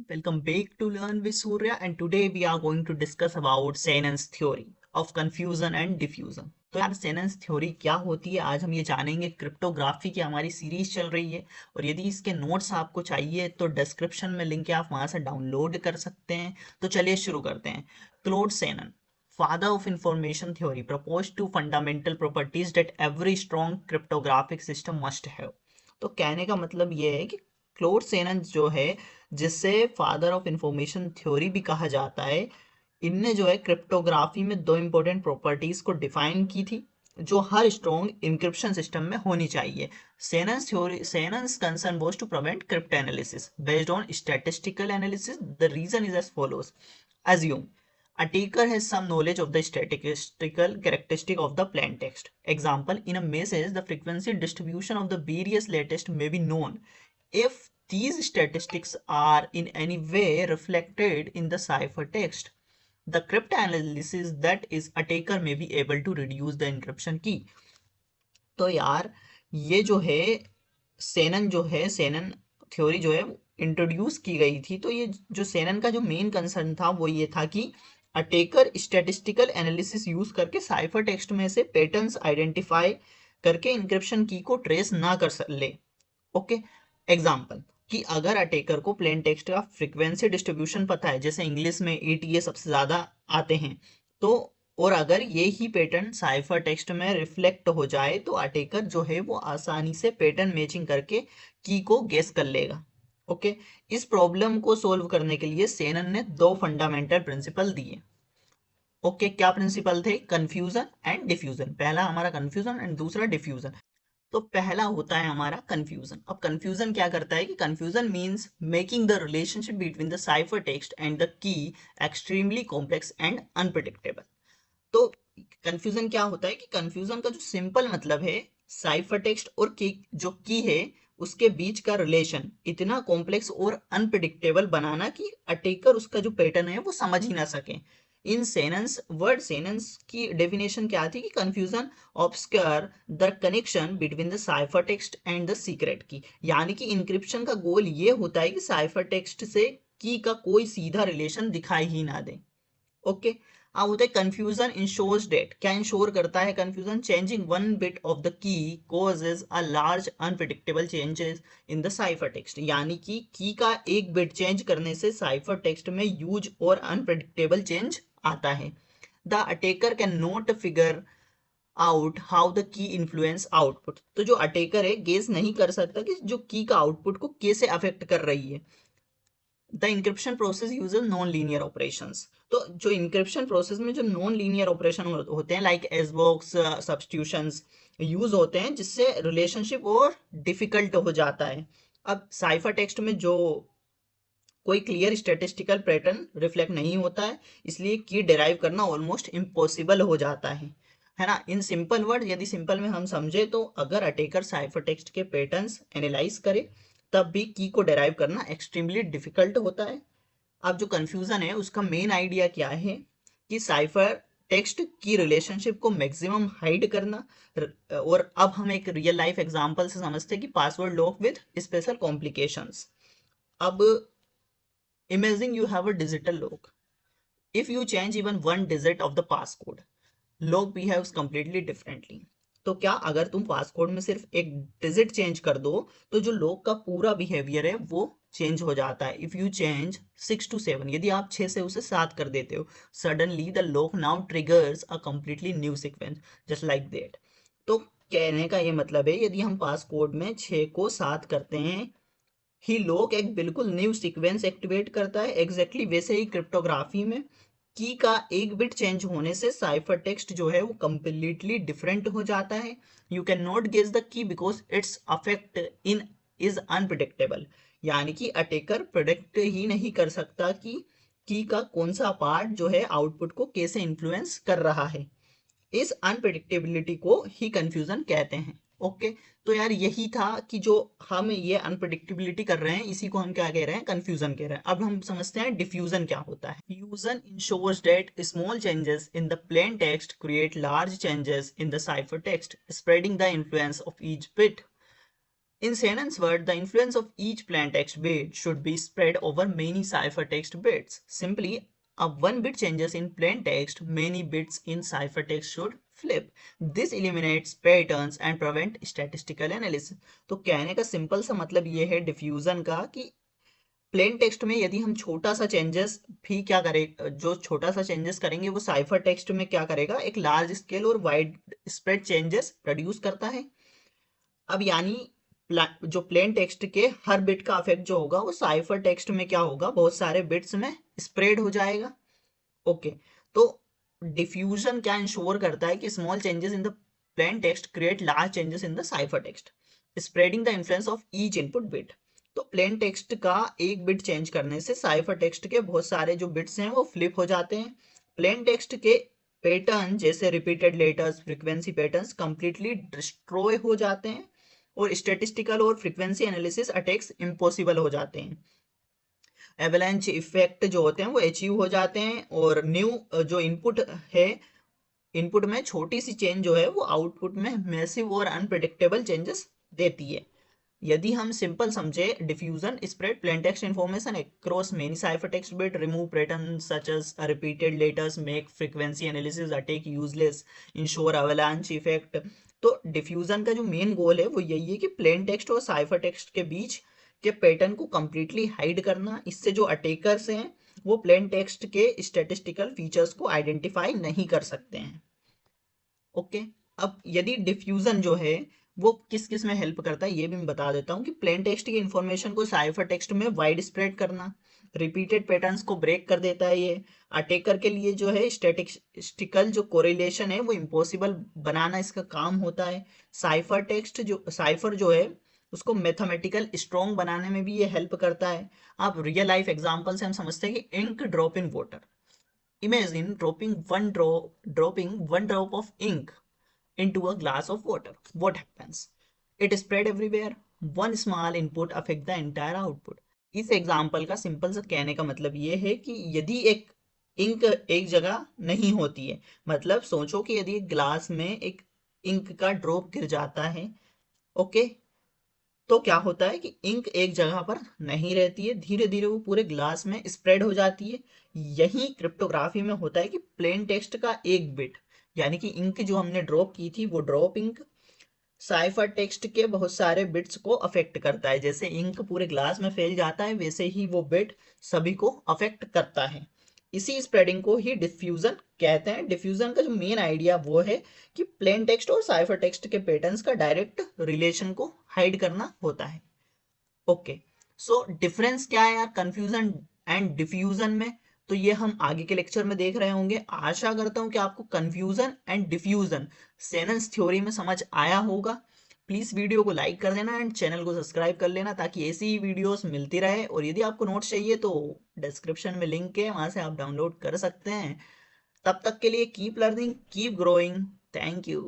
welcome back to Learn with Surya and today we are going to discuss about Shannon's theory of confusion and diffusion। तो यार Shannon's theory क्या होती है आज हम ये जानेंगे। क्रिप्टोग्राफी की हमारी सीरीज चल रही है और यदि इसके नोट्स आपको चाहिए तो डिस्क्रिप्शन में लिंक है, आप वहां से डाउनलोड कर सकते हैं। तो चलिए शुरू करते हैं। क्लोड Shannon, father of information theory, proposed two fundamental properties that every strong cryptographic system must have। तो कहने का मतलब ये है कि क्लोड शैनन जो है, जिसे फादर ऑफ इंफॉर्मेशन थ्योरी भी कहा जाता है, इनने जो है क्रिप्टोग्राफी में दो इंपॉर्टेंट प्रॉपर्टीज को डिफाइन की थी जो हर स्ट्रॉन्ग इंक्रिप्शन सिस्टम में होनी चाहिए। Shannon's theory, Shannon's concern was to prevent cryptanalysis based on statistical analysis. The reason is as follows. Assume attacker has some knowledge of the statistical characteristic of the plain text. Example, in a message, the frequency distribution of the various latest may be known. If these statistics are in any way reflected in the ciphertext, the cryptanalysis that is attacker may be able to reduce the encryption key। तो यार ये जो है Shannon theory जो है introduce की गई थी। तो ये जो शैनन का जो मेन कंसर्न था वो ये था कि अटेकर स्टैटिस्टिकल एनालिसिस यूज करके साइफर टेक्स्ट में से पैटर्न्स आइडेंटिफाई करके इंक्रिप्शन की को ट्रेस ना कर ले। ओके, एग्जाम्पल कि अगर अटेकर को प्लेन टेक्स्ट का फ्रीक्वेंसी डिस्ट्रीब्यूशन पता है, जैसे इंग्लिश में ETA सबसे ज्यादा आते हैं, तो और अगर ये ही पैटर्न साइफर टेक्स्ट में रिफ्लेक्ट हो जाए तो अटेकर जो है वो आसानी से पैटर्न मैचिंग करके की को गेस कर लेगा। ओके, इस प्रॉब्लम को सोल्व करने के लिए शैनन ने दो फंडामेंटल प्रिंसिपल दिए। ओके, क्या प्रिंसिपल थे? Confusion and diffusion. पहला हमारा कंफ्यूजन एंड दूसरा डिफ्यूजन। तो पहला होता है हमारा कंफ्यूजन। अब कंफ्यूजन क्या करता है कि confusion means making the relationship between the cipher text and the key extremely complex and unpredictable. तो कंफ्यूजन क्या होता है कि कंफ्यूजन का जो सिंपल मतलब है साइफर टेक्स्ट और की जो की है उसके बीच का रिलेशन इतना कॉम्प्लेक्स और अनप्रिडिक्टेबल बनाना कि अटेकर उसका जो पैटर्न है वो समझ ही ना सके। इन सेनेंस वर्ड सेनेंस की डेफिनेशन क्या थी कि confusion obscure the connection between the cipher text and the secret की, यानी कि इंक्रिप्शन का गोल ये होता है कि साइफर टेक्स्ट से की का कोई सीधा रिलेशन दिखाई ही ना दे। ओके, अब होता है कंफ्यूजन इंश्योर्स डेट। क्या इंश्योर करता है confusion? Changing one bit of the key causes a large unpredictable changes in the cipher text, यानी कि की का एक बिट चेंज करने से साइफर टेक्स्ट में ह्यूज और अनप्रिडिक्टेबल चेंज आता है। The attacker can not figure out how the key influence output. तो जो अटेकर है गेस नहीं कर सकता कि जो की का आउटपुट को कैसे अफेक्ट कर रही है। The encryption process uses non linear operations. तो जो इंक्रिप्शन प्रोसेस में जो नॉन लीनियर ऑपरेशन होते हैं लाइक एसबॉक्स सब्स्टिट्यूशंस यूज होते हैं, जिससे रिलेशनशिप और डिफिकल्ट हो जाता है। अब साइफर टेक्स्ट में जो कोई क्लियर स्टैटिस्टिकल पैटर्न रिफ्लेक्ट नहीं होता है, इसलिए की डिराइव करना ऑलमोस्ट इम्पॉसिबल हो जाता है ना। इन सिंपल वर्ड, यदि सिंपल में हम समझे तो अगर अटेकर साइफर टेक्स्ट के पैटर्न्स एनालाइज करे तब भी की को डिराइव करना एक्सट्रीमली डिफिकल्ट होता है। अब जो कंफ्यूजन है उसका मेन आइडिया क्या है कि साइफर टेक्स्ट की रिलेशनशिप को मैक्सिमम हाइड करना। और अब हम एक रियल लाइफ एग्जांपल से समझते हैं कि password lock with special complications. अब imagine you have a digital lock. If you change even one digit of the passcode, lock behaves completely differently। तो क्या अगर तुम पासकोड में सिर्फ एक डिजिट चेंज कर दो तो जो लॉक का पूरा बिहेवियर है वो चेंज हो जाता है। इफ यू चेंज 6 to 7, यदि आप 6 से उसे 7 कर देते हो, suddenly the lock now triggers a completely new sequence just like that. तो कहने का ये मतलब है यदि हम पासकोड में 6 को 7 करते हैं ही लॉक एक बिल्कुल न्यू सीक्वेंस एक्टिवेट करता है। एग्जैक्टली वैसे ही क्रिप्टोग्राफी में की का एक बिट चेंज होने से साइफर टेक्स्ट जो है वो कंप्लीटली डिफरेंट हो जाता है। You can not guess the key because it's affect in is unpredictable, यानी कि अटेकर प्रोडिक्ट ही नहीं कर सकता कि की का कौन सा पार्ट जो है आउटपुट को कैसे इन्फ्लुएंस कर रहा है। इस अनप्रिडिक्टेबिलिटी को ही कंफ्यूजन कहते हैं। ओके, तो यार यही था कि जो हम ये अनप्रिडिक्टेबिलिटी कर रहे हैं इसी को हम क्या कह रहे हैं? कंफ्यूजन कह रहे हैं। अब हम समझते हैं डिफ्यूजन क्या होता है। Fusion ensures that small changes in the plain text create large changes in the cipher text, spreading the influence of each bit. In Shannon's word, the influence of each plain text bit should be spread over many ciphertext bits. Simply, a one bit changes in plain text, many bits in ciphertext should flip. This eliminates patterns and prevent statistical analysis. तो कहने का simple सा मतलब ये है diffusion का कि plain text में यदि हम छोटा सा चेंजेस भी क्या करें, जो छोटा सा चेंजेस करेंगे वो साइफर टेक्स्ट में क्या करेगा, एक लार्ज स्केल और वाइड स्प्रेड चेंजेस प्रोड्यूस करता है। अब यानी जो प्लेन टेक्स्ट के हर बिट का इफेक्ट जो होगा वो साइफर टेक्स्ट में क्या होगा, बहुत सारे बिट्स में स्प्रेड हो जाएगा। ओके, तो डिफ्यूजन क्या इंश्योर करता है कि small changes in the plain text create large changes in the cipher text, spreading the influence of each input bit. तो प्लेन टेक्स्ट का एक बिट चेंज करने से साइफर टेक्स्ट के बहुत सारे जो बिट्स हैं वो फ्लिप हो जाते हैं। प्लेन टेक्स्ट के पैटर्न जैसे repeated letters, frequency patterns completely destroy हो जाते हैं और स्टैटिस्टिकल और फ्रीक्वेंसी एनालिसिस अटैक्स इम्पॉसिबल हो जाते हैं। एवलांच इफेक्ट जो होते हैं वो अचीव हो जाते हैं और न्यू जो इनपुट है, इनपुट में छोटी सी चेंज जो है वो आउटपुट में मैसिव और अनप्रेडिक्टेबल चेंजेस देती है। यदि हम सिंपल समझे, diffusion spread plain text information across many cipher text bit, remove pattern such as repeated letters, make frequency analysis attack useless, ensure avalanche effect. तो डिफ्यूजन का जो मेन गोल है वो यही है कि प्लेन टेक्स्ट और साइफर टेक्स्ट के बीच के पैटर्न को कंप्लीटली हाइड करना। इससे जो अटैकर्स हैं वो प्लेन टेक्स्ट के स्टैटिस्टिकल फीचर्स को आइडेंटिफाई नहीं कर सकते हैं। ओके, अब यदि डिफ्यूजन जो है वो किस किस में हेल्प करता है ये भी मैं बता देता हूँ कि प्लेन टेक्स्ट की इंफॉर्मेशन को साइफर टेक्स्ट में वाइड स्प्रेड करना, रिपीटेड पैटर्न्स को ब्रेक कर देता है ये। अटैकर के लिए जो है स्टैटिस्टिकल जो कोरिलेशन है वो इम्पॉसिबल बनाना इसका काम होता है। साइफर जो है उसको मैथमेटिकल स्ट्रॉन्ग बनाने में भी ये हेल्प करता है। आप रियल लाइफ एग्जांपल से हम समझते हैं कि ink drop in water. Imagine dropping one drop of ink into a glass of water. What happens? It spread everywhere. One small input affect the entire output. इस example का simple सा कहने का मतलब ये है कि यदि एक इंक एक जगह नहीं होती है, मतलब सोचो कि यदि एक ग्लास में एक इंक का ड्रॉप गिर जाता है, ओके, तो क्या होता है कि इंक एक जगह पर नहीं रहती है, धीरे धीरे वो पूरे ग्लास में स्प्रेड हो जाती है। यही क्रिप्टोग्राफी में होता है कि प्लेन टेक्स्ट का एक बिट, यानी कि इंक जो हमने ड्रॉप की थी वो ड्रॉप इंक साइफर टेक्स्ट के बहुत सारे बिट्स को अफेक्ट करता है। जैसे इंक पूरे ग्लास में फैल जाता है वैसे ही वो बिट सभी को अफेक्ट करता है। इसी स्प्रेडिंग को ही डिफ्यूजन कहते हैं। डिफ्यूजन का जो मेन आइडिया वो है कि प्लेन टेक्स्ट और साइफर टेक्स्ट के पैटर्न्स का डायरेक्ट रिलेशन को हाइड करना होता है। ओके, सो डिफरेंस क्या है यार कंफ्यूजन एंड डिफ्यूजन में, तो ये हम आगे के लेक्चर में देख रहे होंगे। आशा करता हूँ कि आपको कंफ्यूजन एंड डिफ्यूजन शेनन्स थ्योरी में समझ आया होगा। प्लीज वीडियो को लाइक कर देना एंड चैनल को सब्सक्राइब कर लेना ताकि ऐसी ही वीडियोस मिलती रहे। और यदि आपको नोट्स चाहिए तो डिस्क्रिप्शन में लिंक है, वहां से आप डाउनलोड कर सकते हैं। तब तक के लिए keep learning, keep growing. Thank you.